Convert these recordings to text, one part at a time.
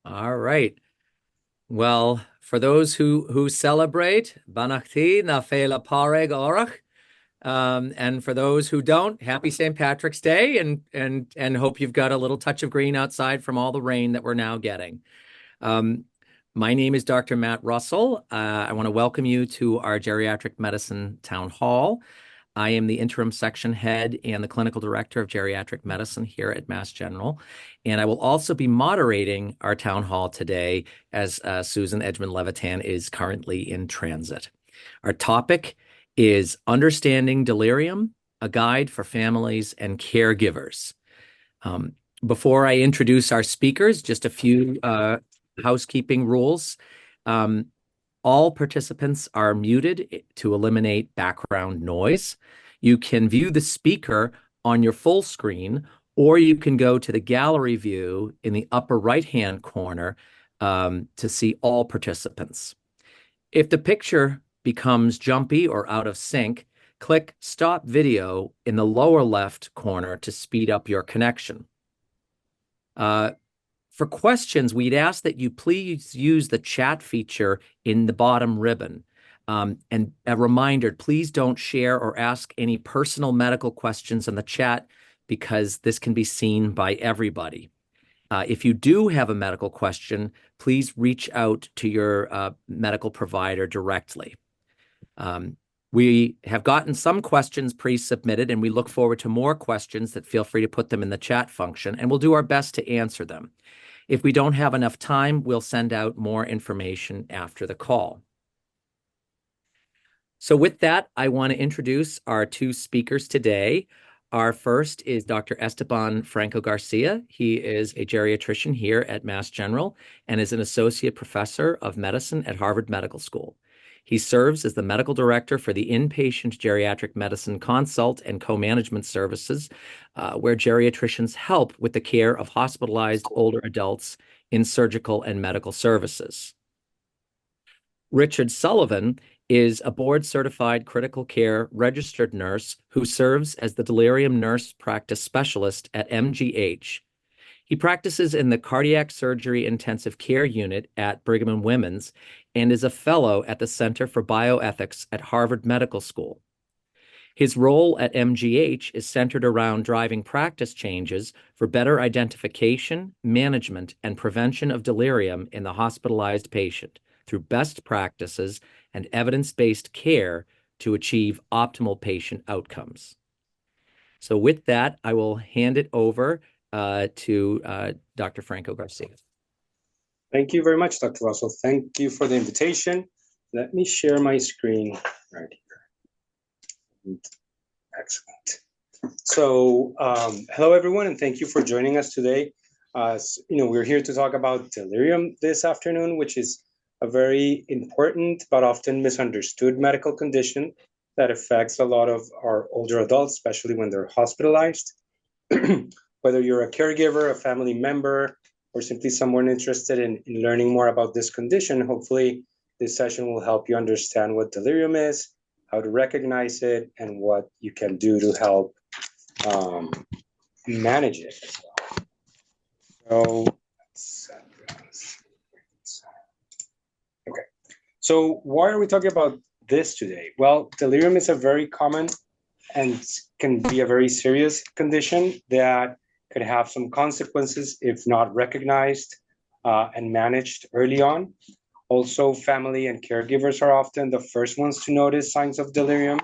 All right. Well, for those who celebrate, Banachti na Fela Pareg Orach. And for those who don't, happy St. Patrick's Day and hope you've got a little touch of green outside from all the rain that we're now getting. Um, my name is Dr. Matt Russell. I want to welcome you to our geriatric medicine town hall. I am the interim section head and the clinical director of geriatric medicine here at Mass General. And I will also be moderating our town hall today as Susan Edgman Levitan is currently in transit. Our topic is Understanding Delirium, a guide for families and caregivers. Before I introduce our speakers, just a few housekeeping rules. All participants are muted to eliminate background noise. You can view the speaker on your full screen, or you can go to the gallery view in the upper right-hand corner to see all participants. If the picture becomes jumpy or out of sync, click Stop Video in the lower left corner to speed up your connection. For questions, we'd ask that you please use the chat feature in the bottom ribbon. And a reminder, please don't share or ask any personal medical questions in the chat because this can be seen by everybody. If you do have a medical question, please reach out to your medical provider directly. We have gotten some questions pre-submitted, and we look forward to more questions that feel free to put them in the chat function, and we'll do our best to answer them. If we don't have enough time, we'll send out more information after the call. So with that, I want to introduce our two speakers today. Our first is Dr. Esteban Franco Garcia. He is a geriatrician here at Mass General and is an associate professor of medicine at Harvard Medical School. He serves as the medical director for the inpatient geriatric medicine consult and co-management services, where geriatricians help with the care of hospitalized older adults in surgical and medical services. Richard Sullivan is a board-certified critical care registered nurse who serves as the Delirium nurse practice specialist at MGH. He practices in the cardiac surgery intensive care unit at Brigham and Women's and is a fellow at the Center for Bioethics at Harvard Medical School. His role at MGH is centered around driving practice changes for better identification, management, and prevention of delirium in the hospitalized patient through best practices and evidence-based care to achieve optimal patient outcomes. So with that, I will hand it over to Dr. Franco Garcia. Thank you very much, Dr. Russell. Thank you for the invitation. Let me share my screen right here. Excellent. So, hello everyone, and thank you for joining us today. We're here to talk about delirium this afternoon, which is a very important but often misunderstood medical condition that affects a lot of our older adults, especially when they're hospitalized. Whether you're a caregiver, a family member, or simply someone interested in learning more about this condition, hopefully this session will help you understand what delirium is, how to recognize it, and what you can do to help manage it as well. So why are we talking about this today? Well, delirium is a very common and can be a very serious condition that could have some consequences if not recognized and managed early on. Also, family and caregivers are often the first ones to notice signs of delirium.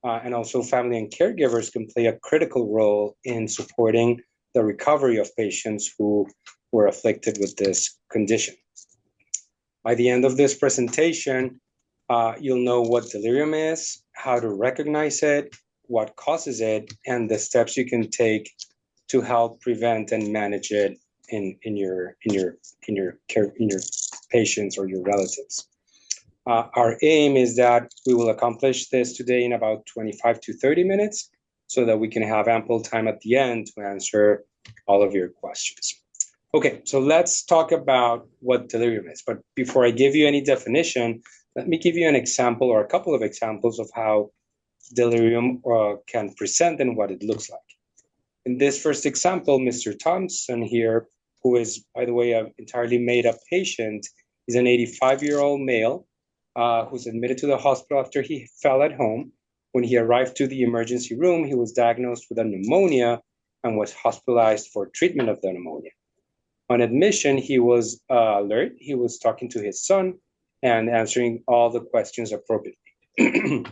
And also family and caregivers can play a critical role in supporting the recovery of patients who were afflicted with this condition. By the end of this presentation, you'll know what delirium is, how to recognize it, what causes it, and the steps you can take to help prevent and manage it in your patients or your relatives. Our aim is that we will accomplish this today in about 25 to 30 minutes so that we can have ample time at the end to answer all of your questions. Okay, so let's talk about what delirium is. But before I give you any definition, let me give you an example or a couple of examples of how delirium can present and what it looks like. In this first example, Mr. Thompson here, who is, by the way, an entirely made-up patient. He's an 85-year-old male who's admitted to the hospital after he fell at home. When he arrived to the emergency room, he was diagnosed with a pneumonia and was hospitalized for treatment of the pneumonia. On admission, he was alert. He was talking to his son and answering all the questions appropriately.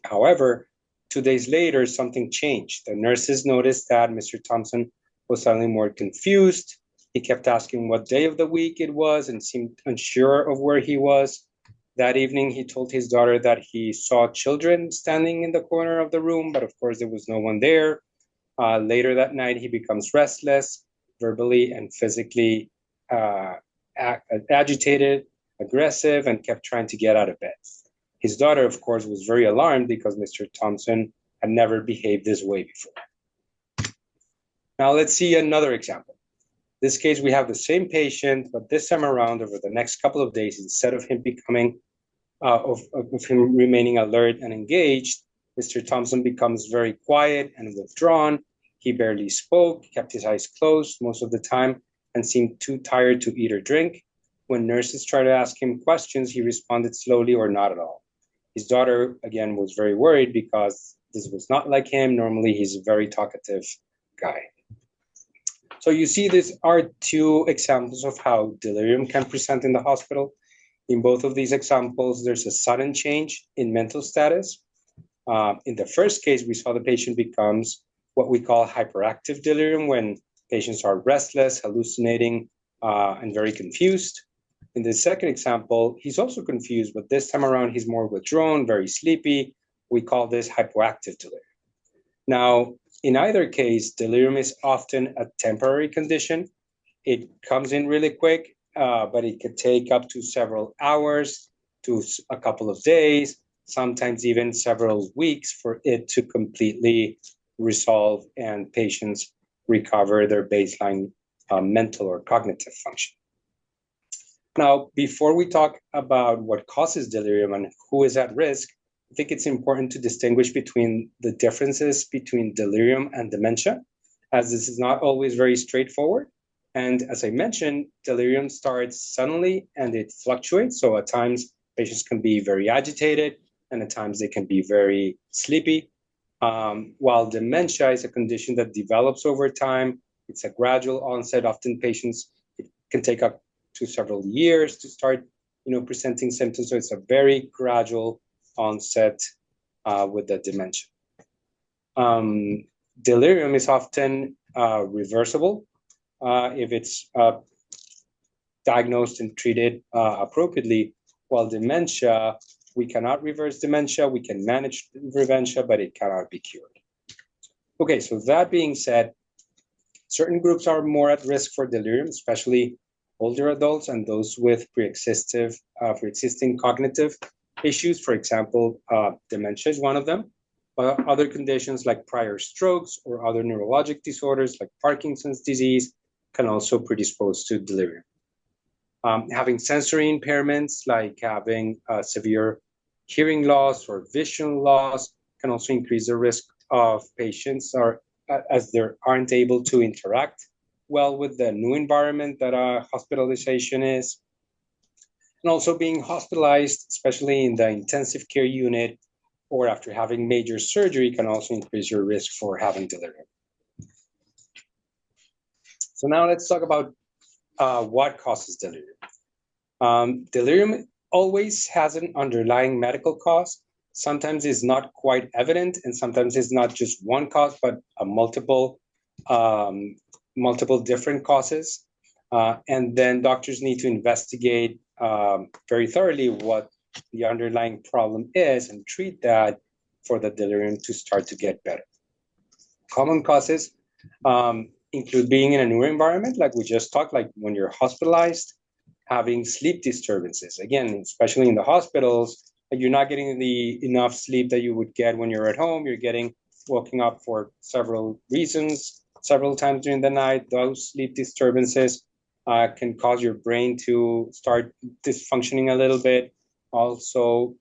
However, 2 days later, something changed. The nurses noticed that Mr. Thompson was suddenly more confused. He kept asking what day of the week it was and seemed unsure of where he was. That evening, he told his daughter that he saw children standing in the corner of the room, but of course, there was no one there. Later that night, he becomes restless, verbally and physically agitated, aggressive, and kept trying to get out of bed. His daughter, of course, was very alarmed because Mr. Thompson had never behaved this way before. Now let's see another example. In this case, we have the same patient, but this time around, over the next couple of days, instead of him becoming, of him remaining alert and engaged, Mr. Thompson becomes very quiet and withdrawn. He barely spoke, kept his eyes closed most of the time, and seemed too tired to eat or drink. When nurses tried to ask him questions, he responded slowly or not at all. His daughter, again, was very worried because this was not like him. Normally, he's a very talkative guy. So you see, these are two examples of how delirium can present in the hospital. In both of these examples, there's a sudden change in mental status. In the first case, we saw the patient becomes what we call hyperactive delirium, when patients are restless, hallucinating, and very confused. In the second example, he's also confused, but this time around, he's more withdrawn, very sleepy. We call this hypoactive delirium. Now, in either case, delirium is often a temporary condition. It comes in really quick, but it could take up to several hours to a couple of days, sometimes even several weeks for it to completely resolve and patients recover their baseline mental or cognitive function. Now, before we talk about what causes delirium and who is at risk, I think it's important to distinguish between the differences between delirium and dementia, as this is not always very straightforward. And as I mentioned, delirium starts suddenly and it fluctuates. So at times, patients can be very agitated, and at times they can be very sleepy. While dementia is a condition that develops over time, it's a gradual onset. Often patients, it can take up to several years to start, presenting symptoms. So it's a very gradual onset with the dementia. Delirium is often reversible if it's diagnosed and treated appropriately, while dementia, we cannot reverse dementia. We can manage dementia, but it cannot be cured. Okay, so that being said, certain groups are more at risk for delirium, especially older adults and those with pre-existing cognitive issues. For example, dementia is one of them. But other conditions like prior strokes or other neurologic disorders like Parkinson's disease can also predispose to delirium. Having sensory impairments like having severe hearing loss or vision loss can also increase the risk of patients as they aren't able to interact well with the new environment that hospitalization is. And also being hospitalized, especially in the intensive care unit or after having major surgery, can also increase your risk for having delirium. So now let's talk about what causes delirium. Delirium always has an underlying medical cause. Sometimes it's not quite evident, and sometimes it's not just one cause, but multiple different causes. And then doctors need to investigate very thoroughly what the underlying problem is and treat that for the delirium to start to get better. Common causes include being in a new environment, like we just talked, like when you're hospitalized, having sleep disturbances. Again, especially in the hospitals, you're not getting the enough sleep that you would get when you're at home. You're getting woken up for several reasons, several times during the night. Those sleep disturbances can cause your brain to start dysfunctioning a little bit. Also,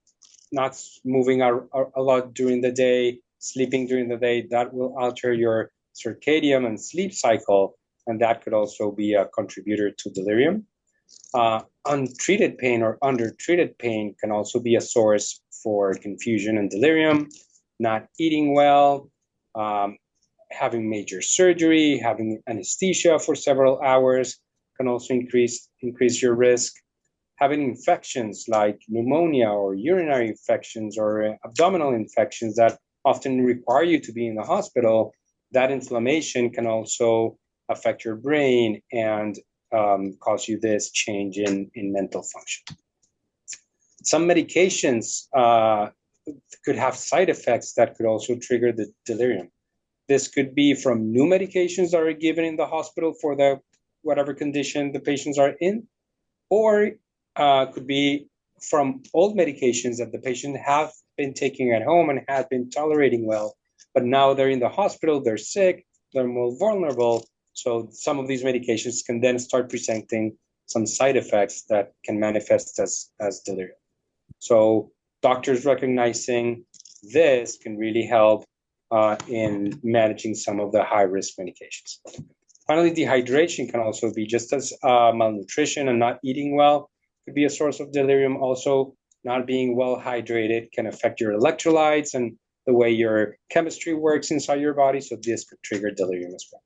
not moving a lot during the day, sleeping during the day, that will alter your circadian and sleep cycle and that could also be a contributor to delirium. Untreated pain or undertreated pain can also be a source for confusion and delirium. Not eating well, having major surgery, having anesthesia for several hours can also increase your risk. Having infections like pneumonia or urinary infections or abdominal infections that often require you to be in the hospital, that inflammation can also affect your brain and cause you this change in mental function. Some medications could have side effects that could also trigger the delirium. This could be from new medications that are given in the hospital for the whatever condition the patients are in, or could be from old medications that the patient have been taking at home and have been tolerating well, but now they're in the hospital, they're sick, they're more vulnerable. So some of these medications can then start presenting some side effects that can manifest as delirium. So doctors recognizing this can really help in managing some of the high-risk medications. Finally, dehydration can also be just as malnutrition and not eating well could be a source of delirium. Also, not being well hydrated can affect your electrolytes and the way your chemistry works inside your body. So this could trigger delirium as well.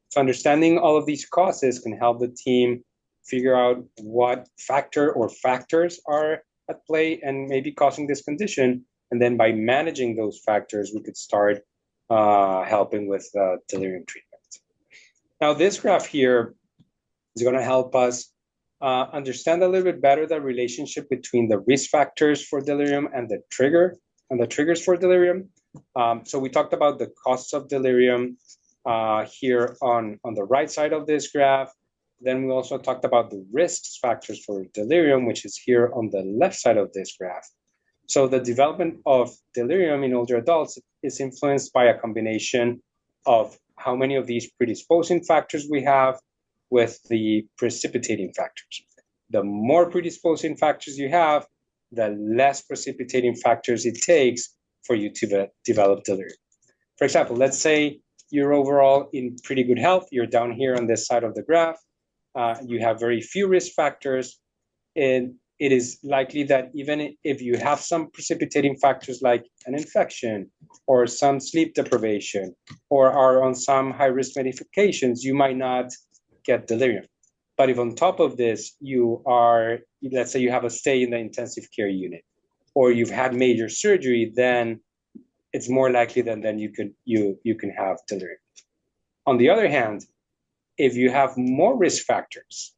So understanding all of these causes can help the team figure out what factor or factors are at play and maybe causing this condition. And then by managing those factors, we could start helping with delirium treatment. Now, this graph here is going to help us understand a little bit better the relationship between the risk factors for delirium and the triggers for delirium. So we talked about the causes of delirium here on the right side of this graph. Then we also talked about the risk factors for delirium, which is here on the left side of this graph. So the development of delirium in older adults is influenced by a combination of how many of these predisposing factors we have with the precipitating factors. The more predisposing factors you have, the less precipitating factors it takes for you to develop delirium. For example, let's say you're overall in pretty good health. You're down here on this side of the graph. You have very few risk factors, and it is likely that even if you have some precipitating factors like an infection or some sleep deprivation or are on some high-risk medications, you might not get delirium. But if on top of this, you are, let's say you have a stay in the intensive care unit or you've had major surgery, then it's more likely that then you can have delirium. On the other hand, if you have more risk factors,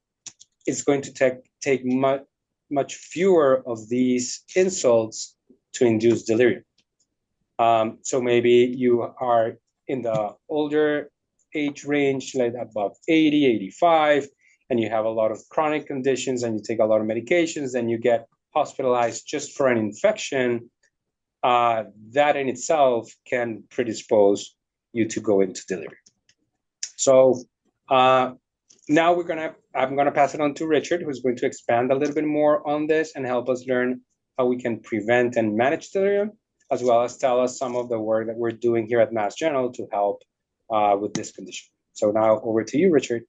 it's going to take much fewer of these insults to induce delirium. So maybe you are in the older age range, like above 80, 85, and you have a lot of chronic conditions and you take a lot of medications and you get hospitalized just for an infection, that in itself can predispose you to go into delirium. So now I'm gonna pass it on to Richard, who's going to expand a little bit more on this and help us learn how we can prevent and manage delirium, as well as tell us some of the work that we're doing here at Mass General to help with this condition. So now over to you, Richard.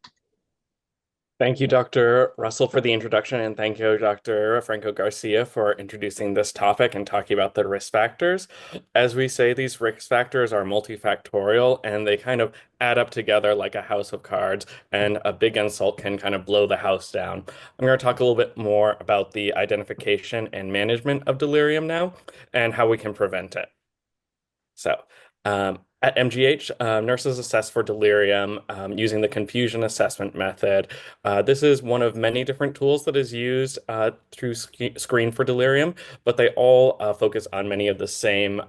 Thank you, Dr. Russell, for the introduction, and thank you, Dr. Franco Garcia, for introducing this topic and talking about the risk factors. As we say, these risk factors are multifactorial, and they kind of add up together like a house of cards, and a big insult can kind of blow the house down. I'm going to talk a little bit more about the identification and management of delirium now, and how we can prevent it. So, at MGH, nurses assess for delirium using the confusion assessment method. This is one of many different tools that is used to screen for delirium, but they all focus on many of the same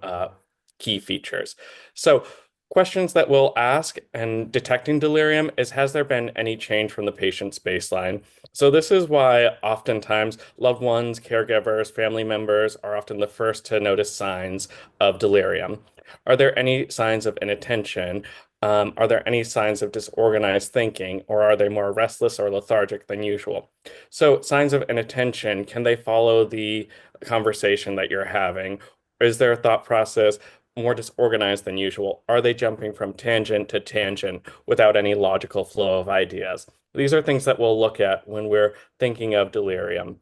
key features. So, questions that we'll ask in detecting delirium is, has there been any change from the patient's baseline? So this is why oftentimes loved ones, caregivers, family members are often the first to notice signs of delirium. Are there any signs of inattention? Are there any signs of disorganized thinking, or are they more restless or lethargic than usual? So signs of inattention, can they follow the conversation that you're having? Is there a thought process more disorganized than usual? Are they jumping from tangent to tangent without any logical flow of ideas? These are things that we'll look at when we're thinking of delirium.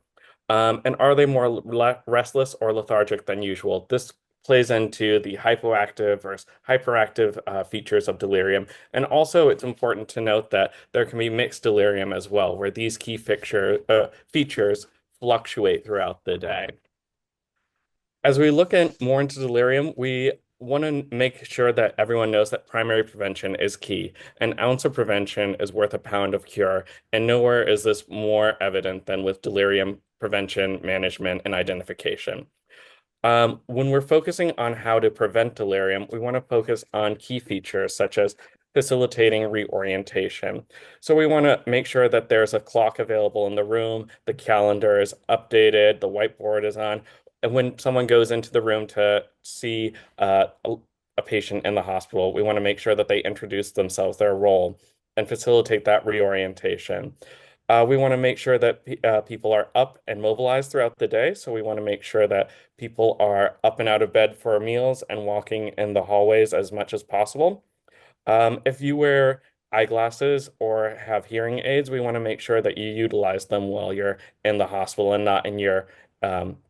And are they more restless or lethargic than usual? This plays into the hypoactive versus hyperactive features of delirium. And also, it's important to note that there can be mixed delirium as well, where these key features fluctuate throughout the day. As we look at more into delirium, we want to make sure that everyone knows that primary prevention is key. An ounce of prevention is worth a pound of cure, and nowhere is this more evident than with delirium prevention, management, and identification. When we're focusing on how to prevent delirium, we want to focus on key features such as facilitating reorientation. So we want to make sure that there's a clock available in the room, the calendar is updated, the whiteboard is on. And when someone goes into the room to see a patient in the hospital, we want to make sure that they introduce themselves, their role, and facilitate that reorientation. We want to make sure that people are up and mobilized throughout the day. So we want to make sure that people are up and out of bed for meals and walking in the hallways as much as possible. If you wear eyeglasses or have hearing aids, we want to make sure that you utilize them while you're in the hospital and not in your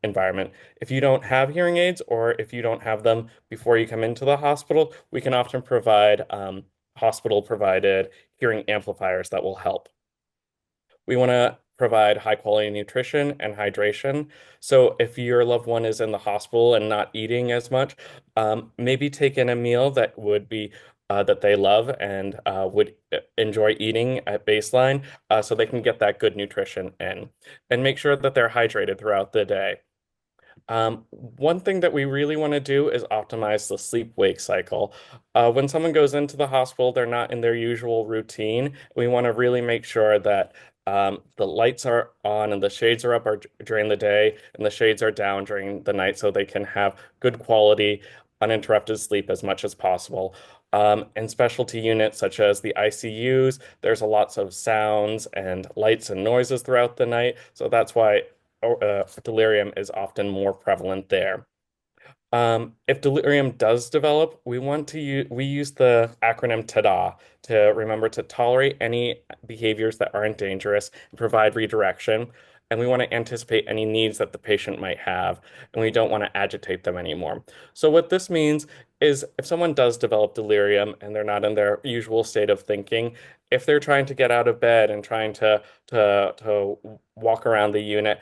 environment. If you don't have hearing aids or if you don't have them before you come into the hospital, we can often provide hospital provided hearing amplifiers that will help. We want to provide high quality nutrition and hydration. So if your loved one is in the hospital and not eating as much, maybe take in a meal that would be that they love and would enjoy eating at baseline so they can get that good nutrition in. And make sure that they're hydrated throughout the day. One thing that we really want to do is optimize the sleep-wake cycle. When someone goes into the hospital, they're not in their usual routine. We want to really make sure that the lights are on and the shades are up during the day and the shades are down during the night so they can have good quality, uninterrupted sleep as much as possible. In specialty units such as the ICUs, there's a lots of sounds and lights and noises throughout the night. So that's why delirium is often more prevalent there. If delirium does develop, we use the acronym TADA to remember to tolerate any behaviors that aren't dangerous and provide redirection. And we want to anticipate any needs that the patient might have, and we don't want to agitate them anymore. So what this means is if someone does develop delirium and they're not in their usual state of thinking, if they're trying to get out of bed and trying to walk around the unit,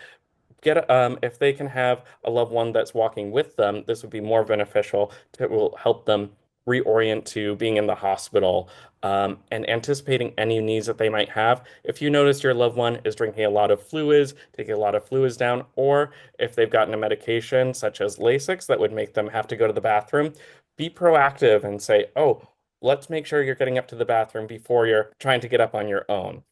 if they can have a loved one that's walking with them, this would be more beneficial. It will help them reorient to being in the hospital and anticipating any needs that they might have. If you notice your loved one is drinking a lot of fluids, taking a lot of fluids down, or if they've gotten a medication such as Lasix that would make them have to go to the bathroom, be proactive and say, oh, let's make sure you're getting up to the bathroom before you're trying to get up on your own.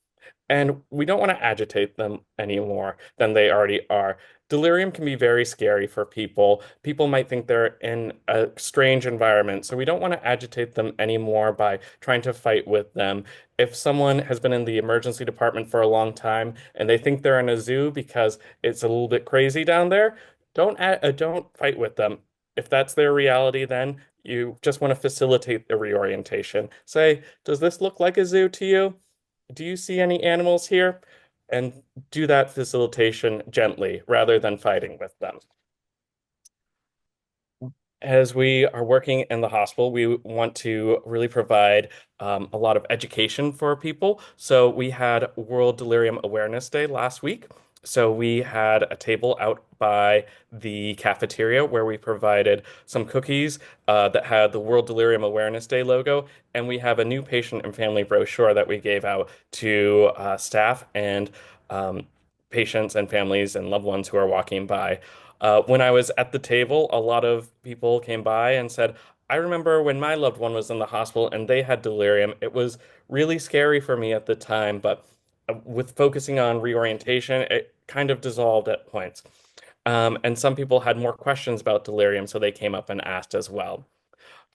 And we don't want to agitate them any more than they already are. Delirium can be very scary for people. People might think they're in a strange environment, so we don't want to agitate them anymore by trying to fight with them. If someone has been in the emergency department for a long time and they think they're in a zoo because it's a little bit crazy down there, don't fight with them. If that's their reality, then you just want to facilitate the reorientation. Say, does this look like a zoo to you? Do you see any animals here? And do that facilitation gently rather than fighting with them. As we are working in the hospital, we want to really provide a lot of education for people. So we had World Delirium Awareness Day last week. So we had a table out by the cafeteria where we provided some cookies that had the World Delirium Awareness Day logo, and we have a new patient and family brochure that we gave out to staff and patients and families and loved ones who are walking by. When I was at the table, a lot of people came by and said, I remember when my loved one was in the hospital and they had delirium. It was really scary for me at the time, but with focusing on reorientation, it kind of dissolved at points. And some people had more questions about delirium, so they came up and asked as well.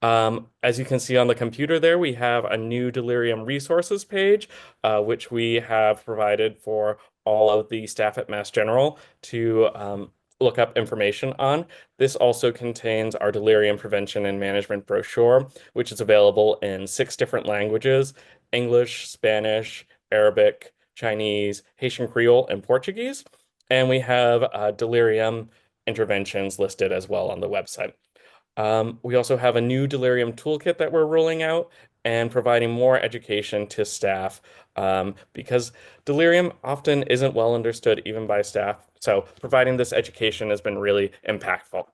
As you can see on the computer there, we have a new delirium resources page, which we have provided for all of the staff at Mass General to look up information on. This also contains our delirium prevention and management brochure, which is available in 6 different languages: English, Spanish, Arabic, Chinese, Haitian Creole, and Portuguese. And we have delirium interventions listed as well on the website. We also have a new delirium toolkit that we're rolling out and providing more education to staff because delirium often isn't well understood even by staff. So providing this education has been really impactful.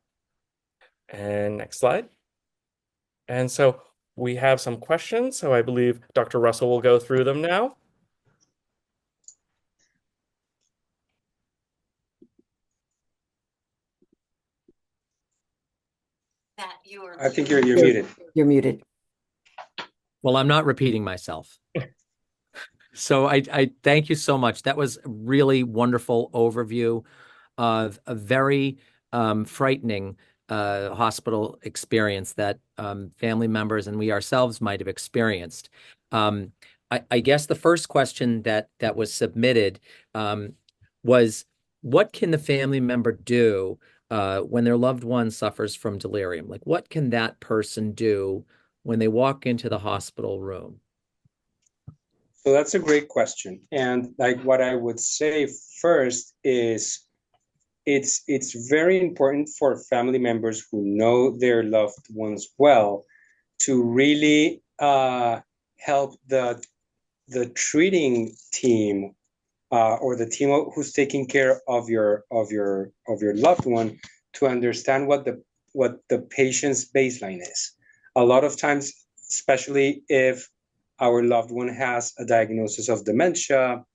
And next slide. And so we have some questions. So I believe Dr. Russell will go through them now. I think you're muted. You're muted. Well, I'm not repeating myself. So I thank you so much. That was a really wonderful overview of a very frightening hospital experience that family members and we ourselves might have experienced. I guess the first question that was submitted was, what can the family member do when their loved one suffers from delirium? Like, what can that person do when they walk into the hospital room? So that's a great question. And like what I would say first is it's very important for family members who know their loved ones well to really help the treating team or the team who's taking care of your loved one to understand what the patient's baseline is. A lot of times, especially if our loved one has a diagnosis of dementia,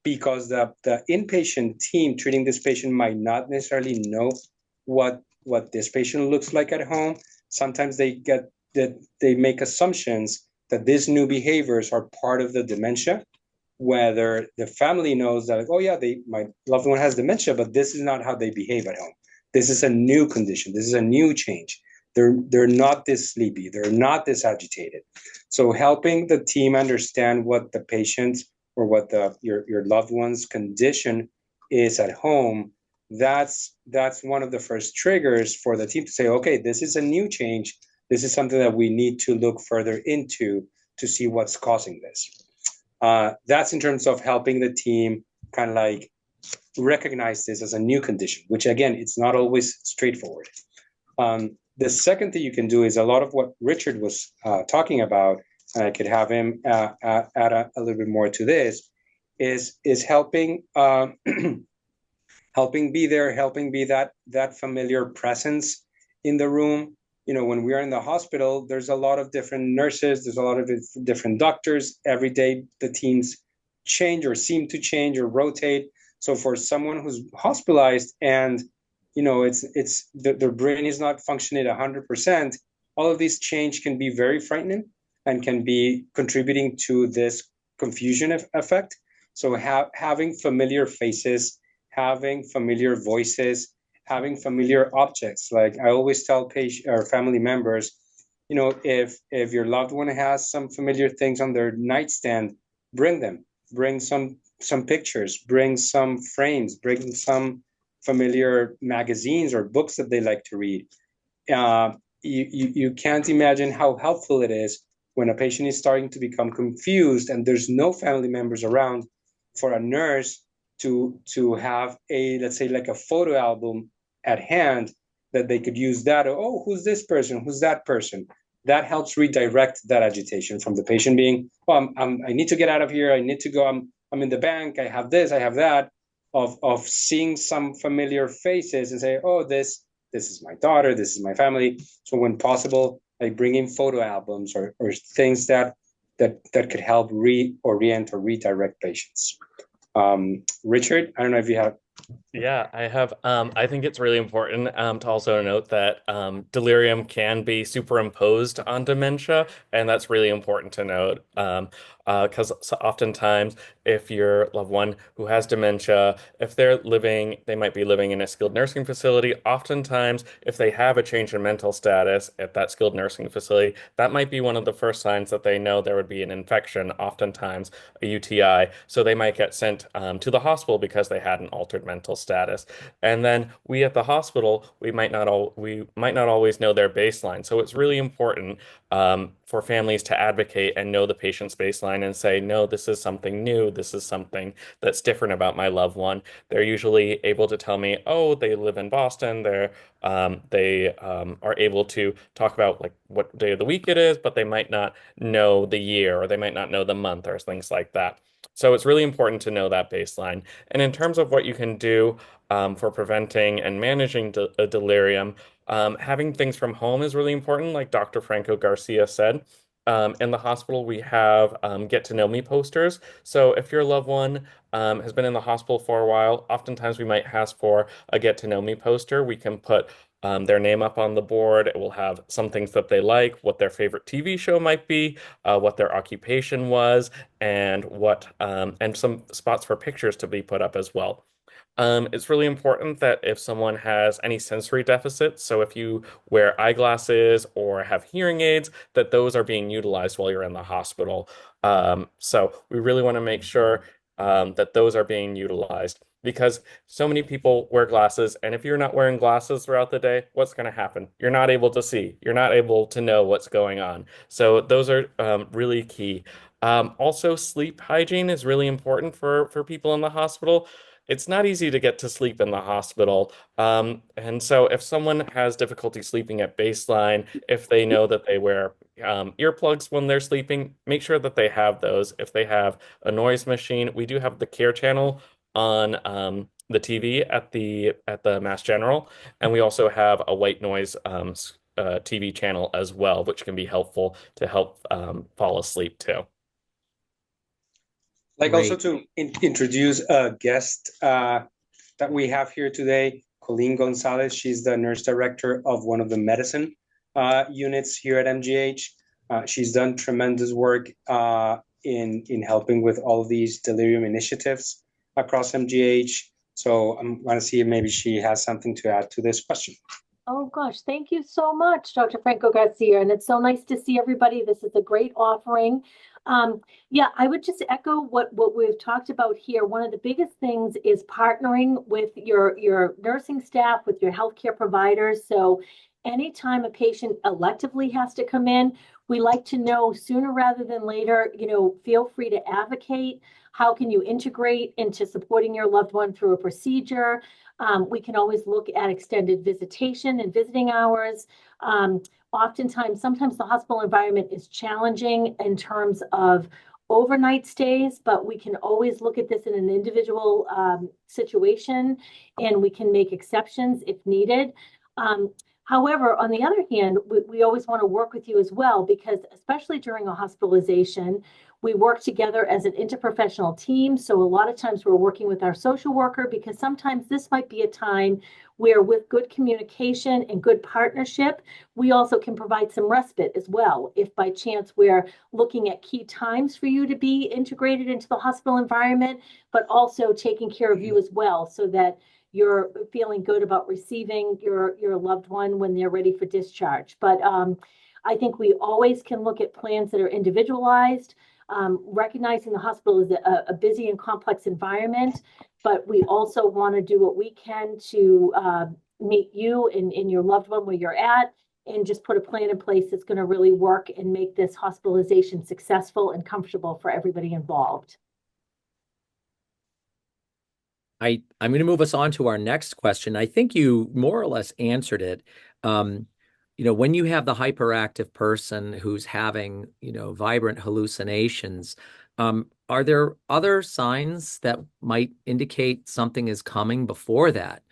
because the inpatient team treating this patient might not necessarily know what this patient looks like at home. Sometimes they make assumptions that these new behaviors are part of the dementia, whether the family knows that, oh yeah, my loved one has dementia, but this is not how they behave at home. This is a new condition. This is a new change. They're not this sleepy. They're not this agitated. So helping the team understand what the patient or what your loved one's condition is at home, that's one of the first triggers for the team to say, okay, this is a new change. This is something that we need to look further into to see what's causing this. That's in terms of helping the team kind of like recognize this as a new condition, which again, it's not always straightforward. The second thing you can do is a lot of what Richard was talking about, and I could have him add a little bit more to this, is helping helping be there, helping be that familiar presence in the room. You know, when we are in the hospital, there's a lot of different nurses, there's a lot of different doctors. Every day the teams change or seem to change or rotate. So for someone who's hospitalized and you know, their brain is not functioning at 100%. All of these change can be very frightening and can be contributing to this confusion effect. So having familiar faces, having familiar voices, having familiar objects. Like I always tell patient or family members, you know, if your loved one has some familiar things on their nightstand, bring them. Bring some pictures. Bring some frames. Bring some familiar magazines or books that they like to read. You can't imagine how helpful it is when a patient is starting to become confused and there's no family members around for a nurse to have let's say like a photo album at hand that they could use that. Oh, who's this person? Who's that person? That helps redirect that agitation from the patient being, oh, I need to get out of here. I need to go. I'm in the bank. I have this. I have that. Of seeing some familiar faces and say, oh, this is my daughter, this is my family. So when possible, like bring in photo albums or things that could help reorient or redirect patients. Richard, I don't know if you have. Yeah, I have. I think it's really important to also note that delirium can be superimposed on dementia, and that's really important to note. Because oftentimes, if your loved one who has dementia, if they might be living in a skilled nursing facility. Oftentimes, if they have a change in mental status at that skilled nursing facility, that might be one of the first signs that they know there would be an infection, oftentimes a UTI. So they might get sent to the hospital because they had an altered mental status. And then we at the hospital, we might not always know their baseline. So it's really important for families to advocate and know the patient's baseline and say, no, this is something new. This is something that's different about my loved one. They're usually able to tell me, oh, they live in Boston. They are able to talk about like what day of the week it is, but they might not know the year or they might not know the month or things like that. So it's really important to know that baseline. And in terms of what you can do for preventing and managing a delirium, having things from home is really important, like Dr. Franco Garcia said. In the hospital, we have get to know me posters. So if your loved one has been in the hospital for a while, oftentimes we might ask for a get to know me poster. We can put their name up on the board. It will have some things that they like, what their favorite TV show might be, what their occupation was, and what and some spots for pictures to be put up as well. It's really important that if someone has any sensory deficits, so if you wear eyeglasses or have hearing aids, that those are being utilized while you're in the hospital. So we really want to make sure that those are being utilized because so many people wear glasses, and if you're not wearing glasses throughout the day, what's going to happen? You're not able to see. You're not able to know what's going on. So those are really key. Also, sleep hygiene is really important for people in the hospital. It's not easy to get to sleep in the hospital. And so if someone has difficulty sleeping at baseline, if they know that they wear earplugs when they're sleeping, make sure that they have those. If they have a noise machine, we do have the Care channel on the TV at the Mass General, and we also have a white noise TV channel as well, which can be helpful to help fall asleep too. Like also Great. to introduce a guest that we have here today, Colleen Gonzalez. She's the nurse director of one of the medicine units here at MGH. She's done tremendous work in helping with all these delirium initiatives across MGH. So I'm going to see if maybe she has something to add to this question. Oh gosh, thank you so much, Dr. Franco Garcia. And it's so nice to see everybody. This is a great offering. Yeah, I would just echo what we've talked about here. One of the biggest things is partnering with your nursing staff, with your healthcare providers. So anytime a patient electively has to come in, we like to know sooner rather than later, feel free to advocate. How can you integrate into supporting your loved one through a procedure? We can always look at extended visitation and visiting hours. Sometimes the hospital environment is challenging in terms of overnight stays, but we can always look at this in an individual situation, and we can make exceptions if needed. However, on the other hand, we always want to work with you as well, because especially during a hospitalization, we work together as an interprofessional team. So a lot of times we're working with our social worker, because sometimes this might be a time where with good communication and good partnership, we also can provide some respite as well. If by chance we're looking at key times for you to be integrated into the hospital environment, but also taking care of you as well, so that you're feeling good about receiving your loved one when they're ready for discharge. But I think we always can look at plans that are individualized, recognizing the hospital is a busy and complex environment, but we also want to do what we can to meet you and your loved one where you're at, and just put a plan in place that's going to really work and make this hospitalization successful and comfortable for everybody involved. I'm going to move us on to our next question. I think you more or less answered it. When you have the hyperactive person who's having, vibrant hallucinations, are there other signs that might indicate something is coming before that?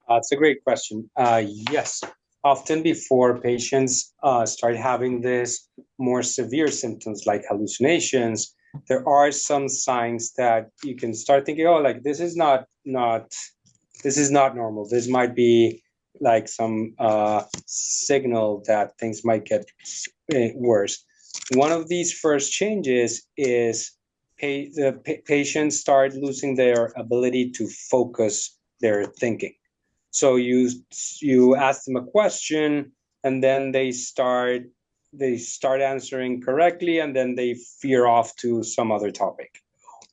It's a great question. Yes, often before patients start having this more severe symptoms like hallucinations, there are some signs that you can start thinking, oh, like this is not normal. This might be like some signal that things might get worse. One of these first changes is patients start losing their ability to focus their thinking. So you ask them a question, and then they start answering correctly, and then they veer off to some other topic.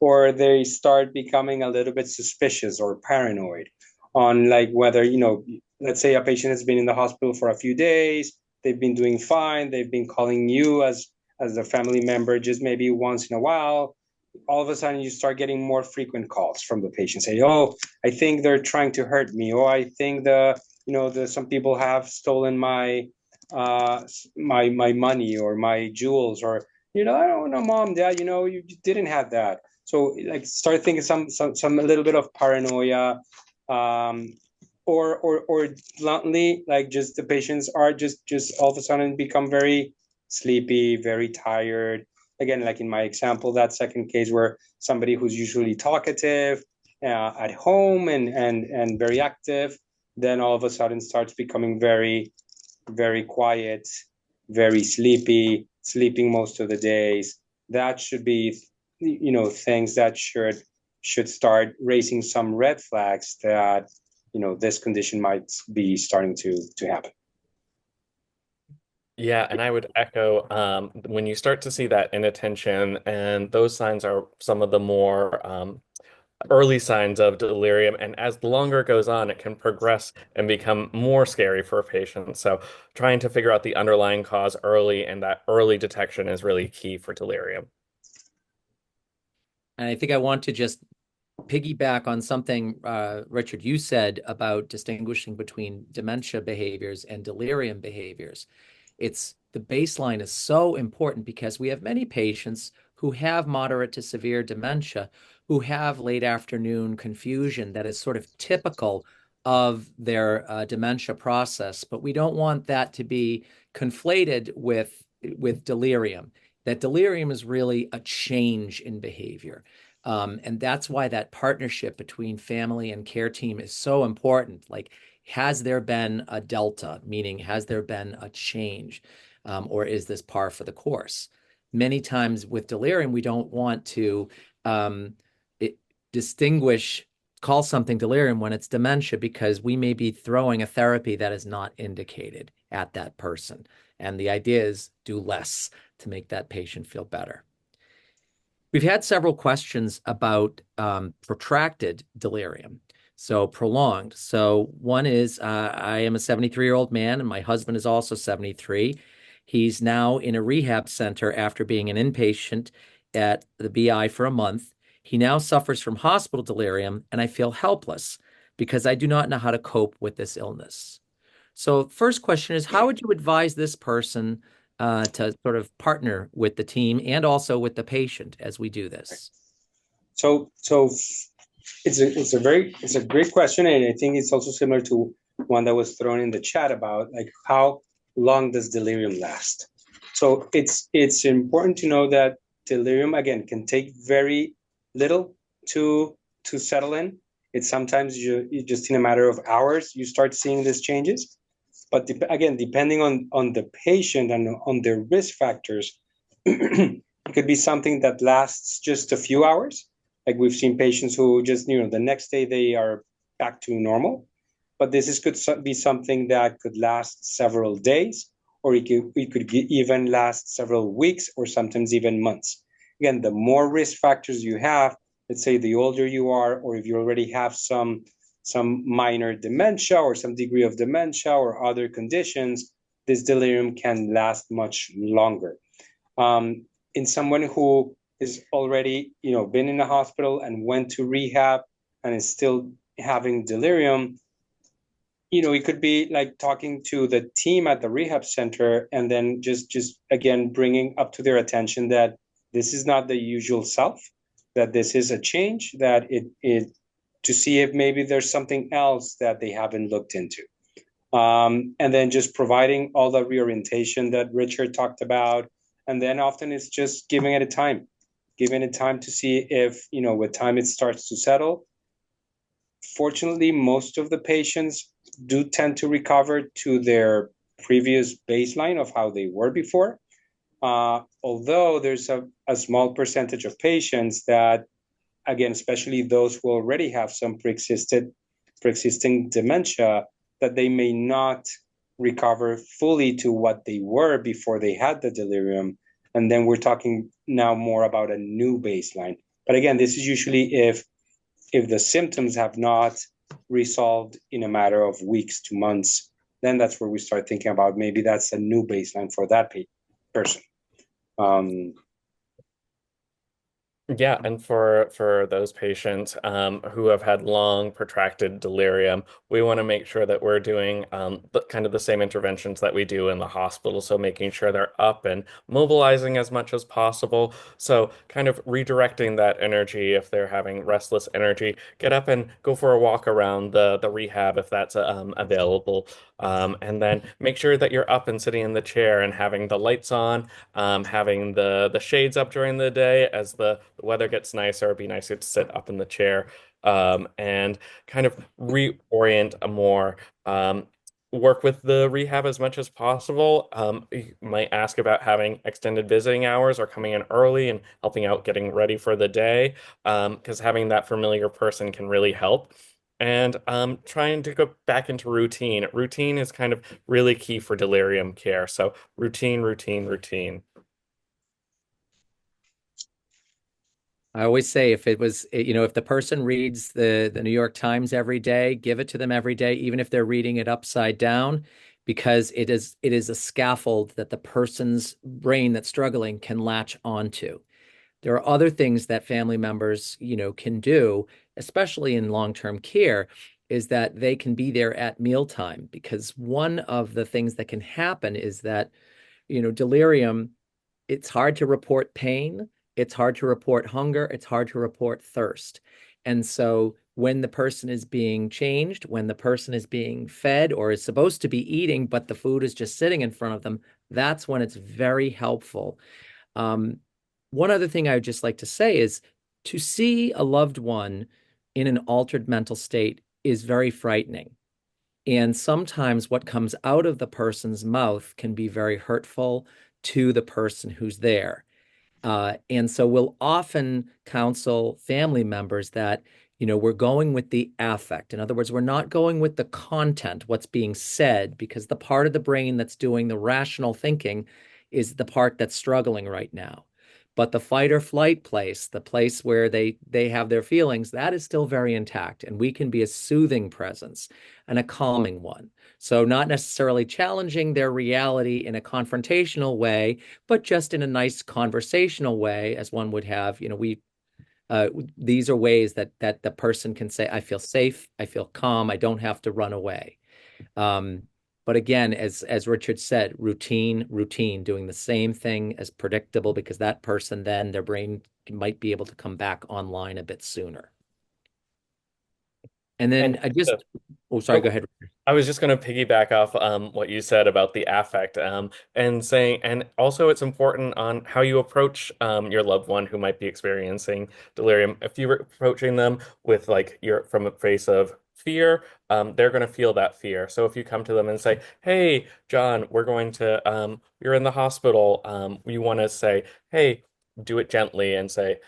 or they start becoming a little bit suspicious or paranoid on like whether, let's say a patient has been in the hospital for a few days, they've been doing fine, they've been calling you as a family member just maybe once in a while. All of a sudden you start getting more frequent calls from the patient say, oh, I think they're trying to hurt me, or I think some people have stolen my my money or my jewels, or I don't know, mom, dad, you didn't have that. So like start thinking some a little bit of paranoia, or bluntly, like just the patients are just all of a sudden become very sleepy, very tired. Again, like in my example, that second case where somebody who's usually talkative at home and very active, then all of a sudden starts becoming very, very quiet, very sleepy, sleeping most of the days. That should be, things that should start raising some red flags that, this condition might be starting to happen. Yeah, and I would echo when you start to see that inattention, and those signs are some of the more early signs of delirium. And as the longer it goes on, it can progress and become more scary for a patient. So trying to figure out the underlying cause early and that early detection is really key for delirium. And I think I want to just piggyback on something, Richard, you said about distinguishing between dementia behaviors and delirium behaviors. The baseline is so important because we have many patients who have moderate to severe dementia who have late afternoon confusion that is sort of typical of their dementia process, but we don't want that to be conflated with delirium. That delirium is really a change in behavior. And that's why that partnership between family and care team is so important. Like, has there been a delta, meaning has there been a change, or is this par for the course? Many times with delirium, we don't want to call something delirium when it's dementia, because we may be throwing a therapy that is not indicated at that person. And the idea is do less to make that patient feel better. We've had several questions about protracted delirium, so prolonged. So one is, I am a 73-year-old man, and my husband is also 73. He's now in a rehab center after being an inpatient at the BI for a month. He now suffers from hospital delirium, and I feel helpless because I do not know how to cope with this illness. So first question is, how would you advise this person to sort of partner with the team and also with the patient as we do this? So it's a great question, and I think it's also similar to one that was thrown in the chat about like how long does delirium last. So it's important to know that delirium again can take very little to settle in. It's sometimes you just in a matter of hours you start seeing these changes. But again, depending on the patient and on their risk factors, it could be something that lasts just a few hours. Like we've seen patients who just, the next day they are back to normal. But could be something that could last several days, or it could even last several weeks, or sometimes even months. Again, the more risk factors you have, let's say the older you are, or if you already have some minor dementia or some degree of dementia or other conditions, this delirium can last much longer. In someone who is already, been in a hospital and went to rehab and is still having delirium, it could be like talking to the team at the rehab center and then just again, bringing up to their attention that this is not the usual self, that this is a change, that it to see if maybe there's something else that they haven't looked into. And then just providing all the reorientation that Richard talked about. And then often it's just giving it time to see if, with time it starts to settle. Fortunately, most of the patients do tend to recover to their previous baseline of how they were before. Although there's a small percentage of patients that, again, especially those who already have some pre-existing dementia, that they may not recover fully to what they were before they had the delirium. And then we're talking now more about a new baseline. But again, this is usually if the symptoms have not resolved in a matter of weeks to months, then that's where we start thinking about maybe that's a new baseline for that person. Yeah, and for those patients who have had long protracted delirium, we want to make sure that we're doing kind of the same interventions that we do in the hospital. So making sure they're up and mobilizing as much as possible. So kind of redirecting that energy if they're having restless energy, get up and go for a walk around the rehab if that's available. And then make sure that you're up and sitting in the chair and having the lights on, having the shades up during the day as the weather gets nicer. It'd be nicer to sit up in the chair, and kind of reorient a more. Work with the rehab as much as possible. You might ask about having extended visiting hours or coming in early and helping out getting ready for the day, because having that familiar person can really help. And trying to go back into routine. Routine is kind of really key for delirium care. So routine, routine, routine. I always say if it was, if the person reads the New York Times every day, give it to them every day, even if they're reading it upside down, because it is a scaffold that the person's brain that's struggling can latch onto. There are other things that family members, can do, especially in long-term care, is that they can be there at mealtime, because one of the things that can happen is that, delirium, it's hard to report pain. It's hard to report hunger. It's hard to report thirst. And so when the person is being changed, when the person is being fed or is supposed to be eating, but the food is just sitting in front of them, that's when it's very helpful. One other thing I would just like to say is to see a loved one in an altered mental state is very frightening. And sometimes what comes out of the person's mouth can be very hurtful to the person who's there. And so we'll often counsel family members that, we're going with the affect. In other words, we're not going with the content, what's being said, because the part of the brain that's doing the rational thinking is the part that's struggling right now. But the fight or flight place, the place where they have their feelings, that is still very intact. And we can be a soothing presence and a calming one. So not necessarily challenging their reality in a confrontational way, but just in a nice conversational way, as one would have. These are ways that the person can say, I feel safe, I feel calm, I don't have to run away. But again, as Richard said, routine, doing the same thing as predictable, because that person then their brain might be able to come back online a bit sooner. And then sorry, go ahead. I was just going to piggyback off what you said about the affect, and saying, and also it's important on how you approach your loved one who might be experiencing delirium. If you're approaching them with like you're from a place of fear, they're going to feel that fear. So if you come to them and say, "Hey, John, you're in the hospital," you want to say, "Hey," do it gently and say,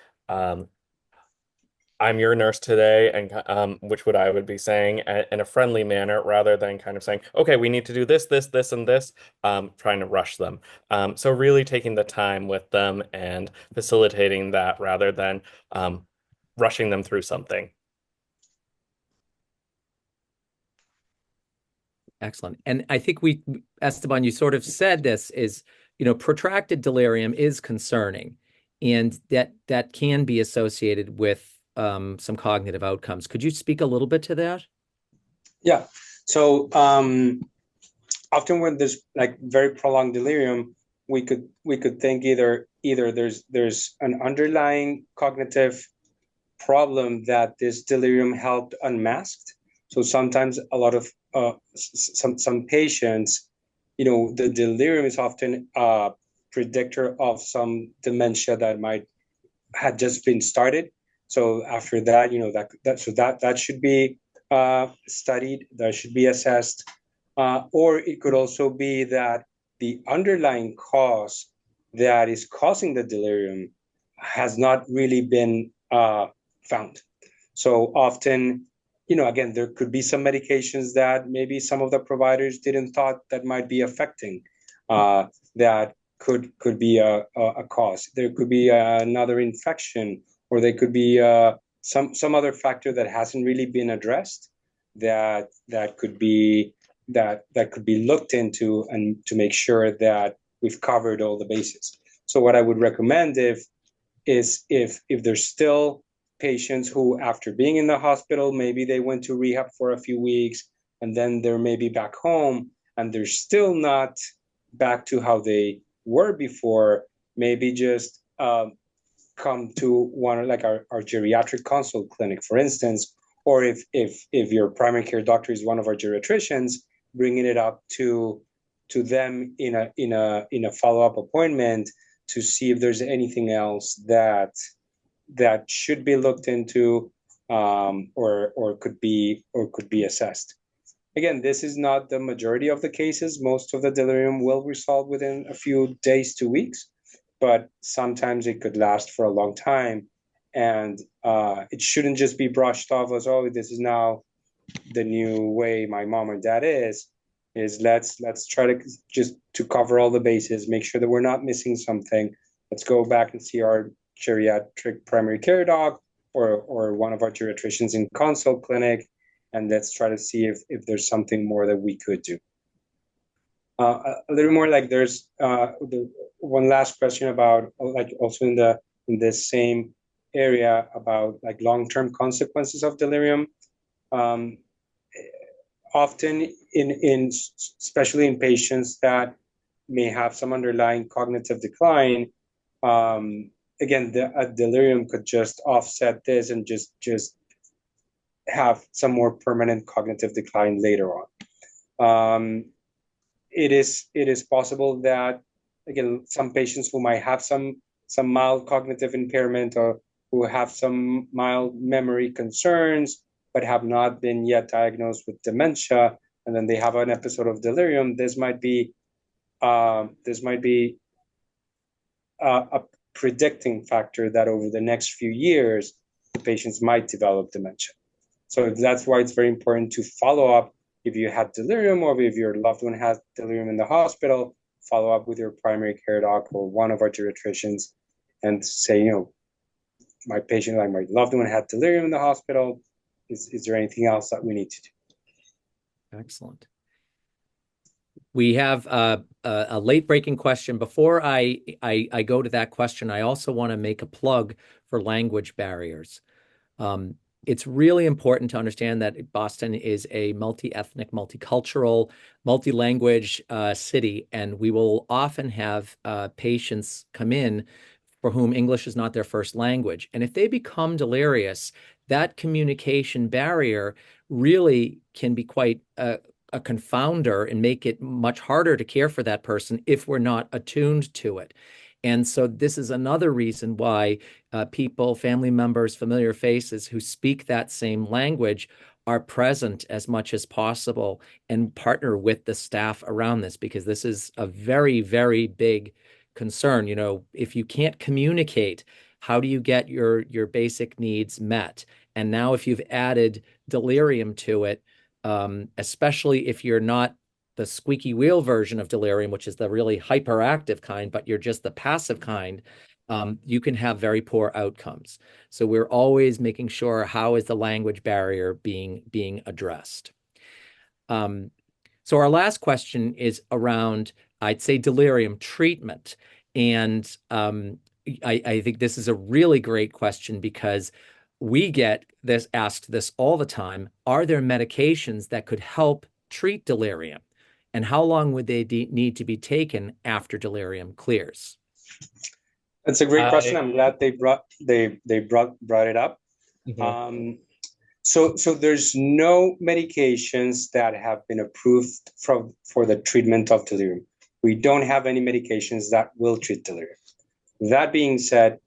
I'm your nurse today, and which would I would be saying in a friendly manner rather than kind of saying, okay, we need to do this, this, this, and this, trying to rush them. So really taking the time with them and facilitating that rather than rushing them through something. Excellent. And I think Esteban, you sort of said this is, protracted delirium is concerning, and that can be associated with some cognitive outcomes. Could you speak a little bit to that? Yeah. So often when there's like very prolonged delirium, we could think either there's an underlying cognitive problem that this delirium helped unmasked. So sometimes a lot of some patients, the delirium is often a predictor of some dementia that might had just been started. So after that, that should be studied, that should be assessed, or it could also be that the underlying cause that is causing the delirium has not really been found. So often, again, there could be some medications that maybe some of the providers didn't thought that might be affecting that could be a cause. There could be another infection or they could be some other factor that hasn't really been addressed that could be looked into, and to make sure that we've covered all the bases. So what I would recommend if there's still patients who, after being in the hospital, maybe they went to rehab for a few weeks and then they're maybe back home and they're still not back to how they were before, maybe just come to one like our geriatric consult clinic, for instance, or if your primary care doctor is one of our geriatricians, bringing it up to them in a follow-up appointment to see if there's anything else that should be looked into, or could be assessed. Again, this is not the majority of the cases. Most of the delirium will resolve within a few days to weeks, but sometimes it could last for a long time. And it shouldn't just be brushed off as, oh, this is now the new way my mom or dad is. Let's try to just to cover all the bases, make sure that we're not missing something. Let's go back and see our geriatric primary care doc or one of our geriatricians in consult clinic, and let's try to see if there's something more that we could do. A little more like there's the one last question about, like, also in this same area about like long-term consequences of delirium. Often especially in patients that may have some underlying cognitive decline, again, a delirium could just offset this and just have some more permanent cognitive decline later on. It is possible that, again, some patients who might have some mild cognitive impairment or who have some mild memory concerns but have not been yet diagnosed with dementia, and then they have an episode of delirium, this might be a predicting factor that over the next few years, the patients might develop dementia. So that's why it's very important to follow up. If you had delirium, or if your loved one has delirium in the hospital, follow up with your primary care doc or one of our geriatricians and say, my patient, like my loved one, had delirium in the hospital. Is there anything else that we need to do? Excellent. We have a late-breaking question. Before I go to that question, I also want to make a plug for language barriers. It's really important to understand that Boston is a multi-ethnic, multicultural, multi-language city, and we will often have patients come in for whom English is not their first language. And if they become delirious, that communication barrier really can be quite a confounder and make it much harder to care for that person if we're not attuned to it. And so this is another reason why people, family members, familiar faces who speak that same language are present as much as possible and partner with the staff around this, because this is a very, very big concern. If you can't communicate, how do you get your basic needs met? And now if you've added delirium to it, especially if you're not the squeaky wheel version of delirium, which is the really hyperactive kind, but you're just the passive kind, you can have very poor outcomes. So we're always making sure, how is the language barrier being addressed? So our last question is around, I'd say, delirium treatment. And I think this is a really great question, because we get asked this all the time. Are there medications that could help treat delirium? And how long would they need to be taken after delirium clears? That's a great question. I'm glad they brought it up. Mm-hmm. So there's no medications that have been approved for the treatment of delirium. We don't have any medications that will treat delirium. That being said,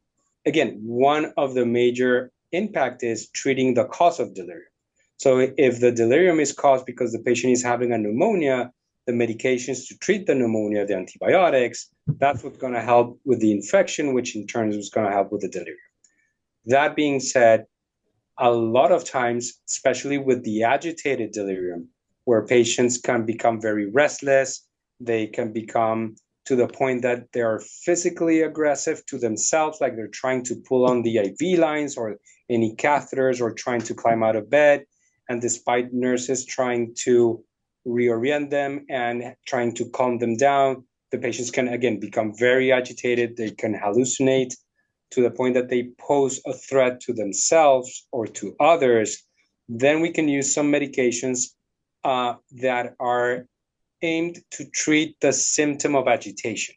again, one of the major impact is treating the cause of delirium. So if the delirium is caused because the patient is having a pneumonia, the medications to treat the pneumonia, the antibiotics, that's what's going to help with the infection, which in turn is going to help with the delirium. That being said, a lot of times, especially with the agitated delirium, where patients can become very restless, they can become to the point that they are physically aggressive to themselves, like they're trying to pull on the IV lines or any catheters or trying to climb out of bed. And despite nurses trying to reorient them and trying to calm them down, the patients can, again, become very agitated. They can hallucinate to the point that they pose a threat to themselves or to others. Then we can use some medications that are aimed to treat the symptom of agitation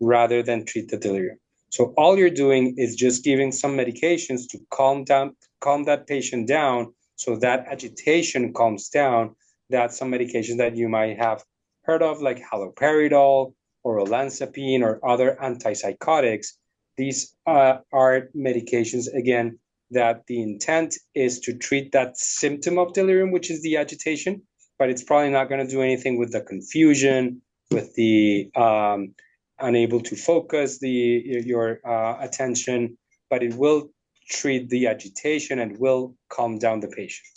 rather than treat the delirium. So all you're doing is just giving some medications to calm that patient down so that agitation calms down. That's some medications that you might have heard of, like haloperidol or olanzapine or other antipsychotics. These are medications, again, that the intent is to treat that symptom of delirium, which is the agitation, but it's probably not going to do anything with the confusion, with the unable to focus your attention, but it will treat the agitation and will calm down the patient.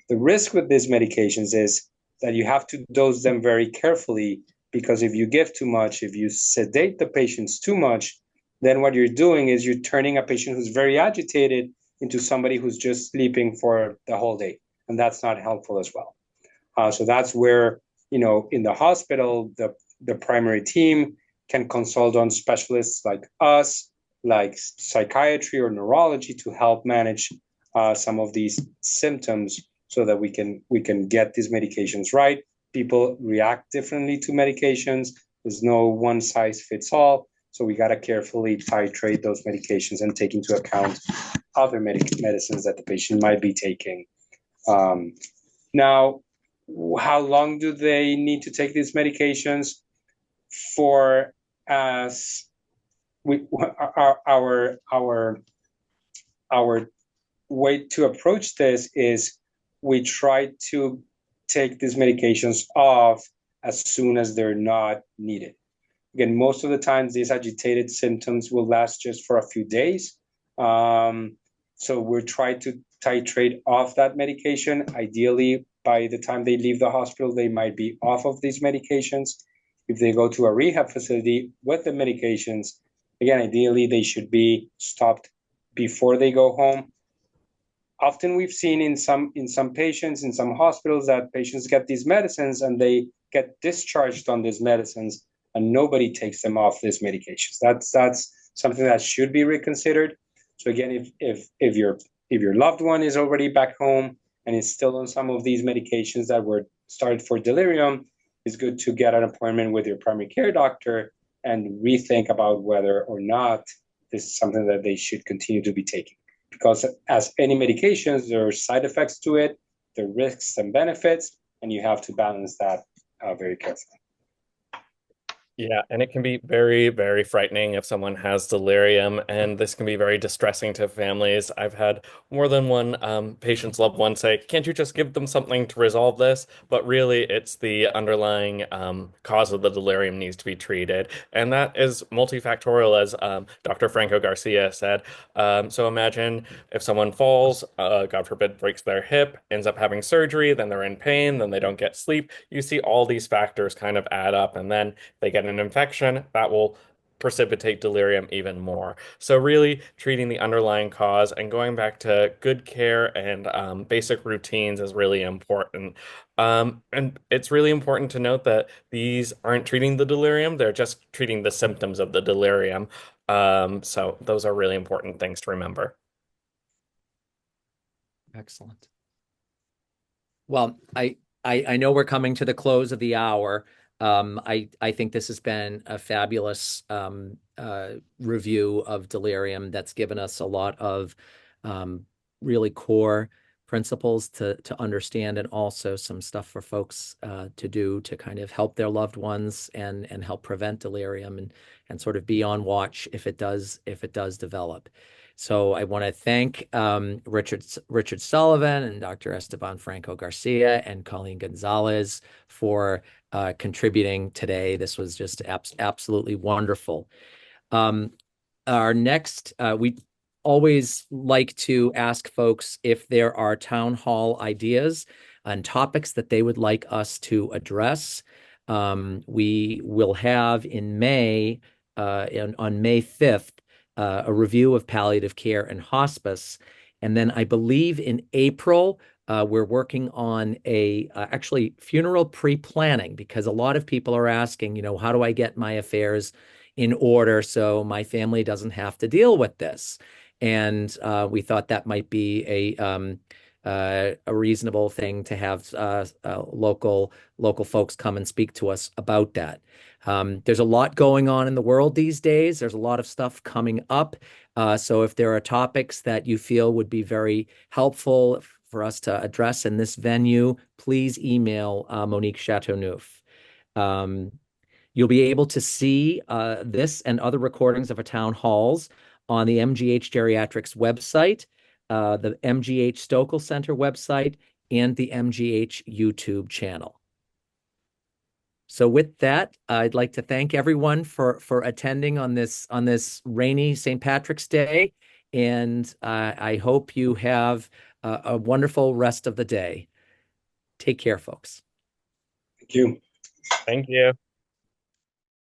The risk with these medications is that you have to dose them very carefully, because if you give too much, if you sedate the patients too much, then what you're doing is you're turning a patient who's very agitated into somebody who's just sleeping for the whole day, and that's not helpful as well. So that's where, in the hospital, the primary team can consult on specialists like us, like psychiatry or neurology, to help manage some of these symptoms so that we can get these medications right. People react differently to medications. There's no one size fits all. So we got to carefully titrate those medications and take into account other medicines that the patient might be taking. Now, how long do they need to take these medications for? As our way to approach this is we try to take these medications off as soon as they're not needed. Again, most of the times these agitated symptoms will last just for a few days. So we're trying to titrate off that medication. Ideally, by the time they leave the hospital, they might be off of these medications. If they go to a rehab facility with the medications, again, ideally, they should be stopped before they go home. Often we've seen in some patients, in some hospitals, that patients get these medicines and they get discharged on these medicines and nobody takes them off these medications. That's something that should be reconsidered. So again, if your loved one is already back home and is still on some of these medications that were started for delirium, it's good to get an appointment with your primary care doctor and rethink about whether or not this is something that they should continue to be taking. Because as any medications, there are side effects to it, there are risks and benefits, and you have to balance that very carefully. Yeah, and it can be very, very frightening if someone has delirium, and this can be very distressing to families. I've had more than one patient's loved one say, "Can't you just give them something to resolve this?" But really, it's the underlying cause of the delirium needs to be treated, and that is multifactorial, as Dr. Franco Garcia said. So imagine if someone falls, God forbid, breaks their hip, ends up having surgery, then they're in pain, then they don't get sleep. You see all these factors kind of add up, and then they get an infection that will precipitate delirium even more. So really treating the underlying cause and going back to good care and basic routines is really important. And it's really important to note that these aren't treating the delirium, they're just treating the symptoms of the delirium. So those are really important things to remember. Excellent. Well, I know we're coming to the close of the hour. I think this has been a fabulous review of delirium that's given us a lot of really core principles to understand, and also some stuff for folks to do to kind of help their loved ones and help prevent delirium and sort of be on watch if it does develop. So I want to thank Richard Sullivan and Dr. Esteban Franco Garcia and Colleen Gonzalez for contributing today. This was just absolutely wonderful. Our next, we always like to ask folks if there are town hall ideas and topics that they would like us to address. We will have in May, on May 5th, a review of palliative care and hospice. And then I believe in April, we're working on actually funeral pre-planning, because a lot of people are asking, how do I get my affairs in order so my family doesn't have to deal with this? And we thought that might be a reasonable thing to have local folks come and speak to us about that. There's a lot going on in the world these days. There's a lot of stuff coming up. So if there are topics that you feel would be very helpful for us to address in this venue, please email Monique Chateauneuf. You'll be able to see this and other recordings of our town halls on the MGH Geriatrics website, the MGH Stokel Center website, and the MGH YouTube channel. So with that, I'd like to thank everyone for attending on this rainy St. Patrick's Day, and I hope you have a wonderful rest of the day. Take care, folks. Thank you. Thank you.